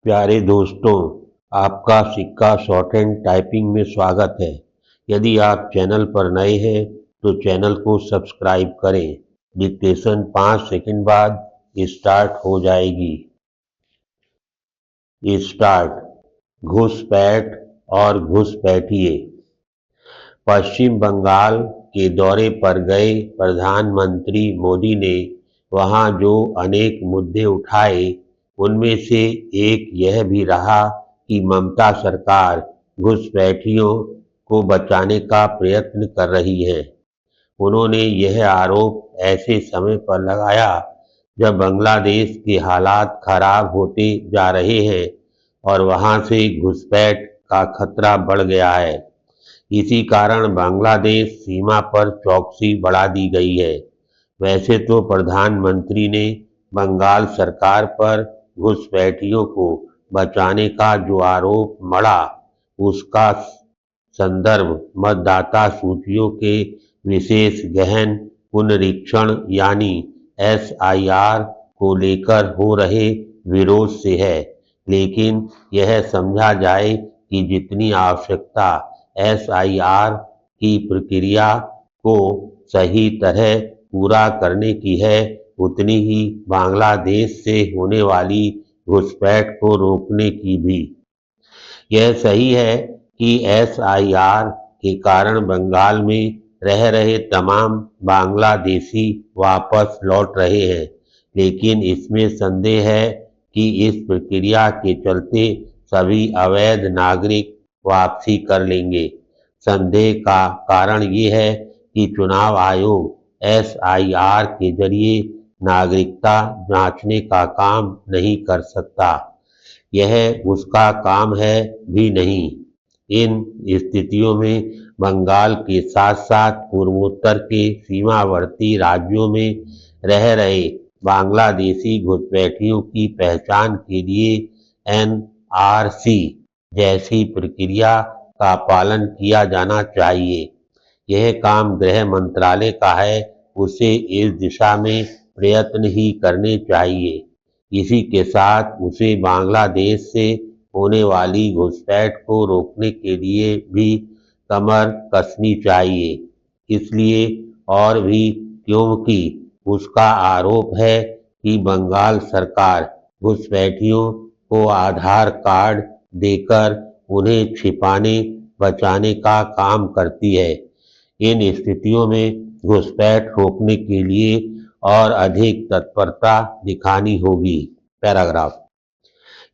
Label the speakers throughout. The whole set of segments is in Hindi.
Speaker 1: प्यारे दोस्तों, आपका सिक्का शॉर्ट हैंड टाइपिंग में स्वागत है। यदि आप चैनल पर नए हैं तो चैनल को सब्सक्राइब करें। डिक्टेशन 5 सेकंड बाद स्टार्ट हो जाएगी। स्टार्ट। घुसपैठ और घुसपैठिए। पश्चिम बंगाल के दौरे पर गए प्रधानमंत्री मोदी ने वहां जो अनेक मुद्दे उठाए, उनमें से एक यह भी रहा कि ममता सरकार घुसपैठियों को बचाने का प्रयत्न कर रही है। उन्होंने यह आरोप ऐसे समय पर लगाया जब बांग्लादेश के हालात खराब होते जा रहे हैं और वहां से घुसपैठ का खतरा बढ़ गया है। इसी कारण बांग्लादेश सीमा पर चौकसी बढ़ा दी गई है। वैसे तो प्रधानमंत्री ने बंगाल सरकार पर घुसपैठियों को बचाने का जो आरोप मढ़ा, उसका संदर्भ मतदाता सूचियों के विशेष गहन पुनरीक्षण यानी SIR को लेकर हो रहे विरोध से है। लेकिन यह समझा जाए कि जितनी आवश्यकता SIR की प्रक्रिया को सही तरह पूरा करने की है, उतनी ही बांग्लादेश से होने वाली घुसपैठ को रोकने की भी। यह सही है कि SIR के कारण बंगाल में रह रहे तमाम बांग्लादेशी वापस लौट रहे हैं, लेकिन इसमें संदेह है कि इस प्रक्रिया के चलते सभी अवैध नागरिक वापसी कर लेंगे। संदेह का कारण ये है कि चुनाव आयोग SIR के जरिए नागरिकता जांचने का काम नहीं कर सकता। यह उसका काम है भी नहीं। इन स्थितियों में बंगाल के साथ साथ पूर्वोत्तर के सीमावर्ती राज्यों में रह रहे बांग्लादेशी घुसपैठियों की पहचान के लिए NRC जैसी प्रक्रिया का पालन किया जाना चाहिए। यह काम गृह मंत्रालय का है, उसे इस दिशा में प्रयत्न ही करने चाहिए। इसी के साथ उसे बांग्लादेश से होने वाली घुसपैठ को रोकने के लिए भी कमर कसनी चाहिए। इसलिए और भी क्योंकि उसका आरोप है कि बंगाल सरकार घुसपैठियों को आधार कार्ड देकर उन्हें छिपाने बचाने का काम करती है। इन स्थितियों में घुसपैठ रोकने के लिए और अधिक तत्परता दिखानी होगी। पैराग्राफ।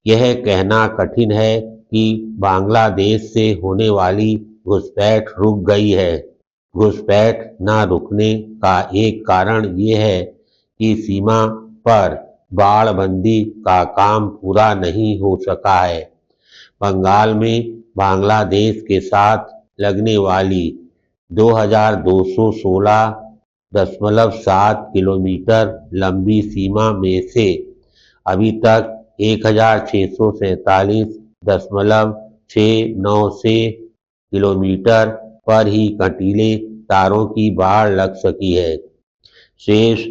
Speaker 1: यह कहना कठिन है कि बांग्लादेश से होने वाली घुसपैठ रुक गई है। घुसपैठ न रुकने का एक कारण ये है कि सीमा पर बाड़बंदी का काम पूरा नहीं हो सका है। बंगाल में बांग्लादेश के साथ लगने वाली 2216.7 किलोमीटर लंबी सीमा में से अभी तक 1647.69 किलोमीटर पर ही कंटीले तारों की बाड़ लग सकी है। शेष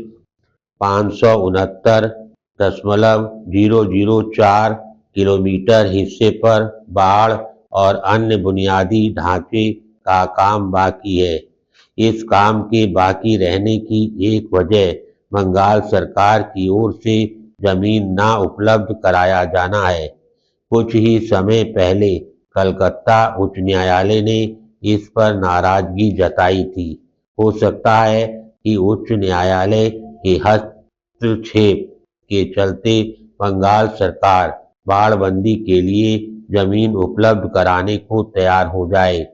Speaker 1: 569.004 किलोमीटर हिस्से पर बाढ़ और अन्य बुनियादी ढांचे का काम बाकी है। इस काम के बाकी रहने की एक वजह बंगाल सरकार की ओर से जमीन ना उपलब्ध कराया जाना है। कुछ ही समय पहले कलकत्ता उच्च न्यायालय ने इस पर नाराजगी जताई थी। हो सकता है कि उच्च न्यायालय के हस्तक्षेप के चलते बंगाल सरकार बाड़बंदी के लिए जमीन उपलब्ध कराने को तैयार हो जाए,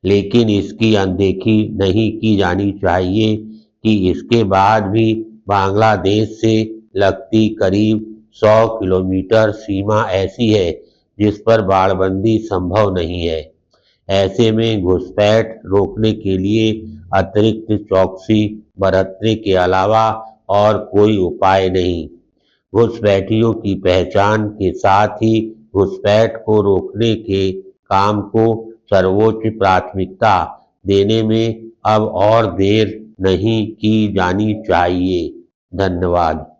Speaker 1: लेकिन इसकी अनदेखी नहीं की जानी चाहिए कि इसके बाद भी बांग्लादेश से लगती करीब 100 किलोमीटर सीमा ऐसी है जिस पर बाड़बंदी संभव नहीं है। ऐसे में घुसपैठ रोकने के लिए अतिरिक्त चौकसी बरतने के अलावा और कोई उपाय नहीं। घुसपैठियों की पहचान के साथ ही घुसपैठ को रोकने के काम को सर्वोच्च प्राथमिकता देने में अब और देर नहीं की जानी चाहिए। धन्यवाद।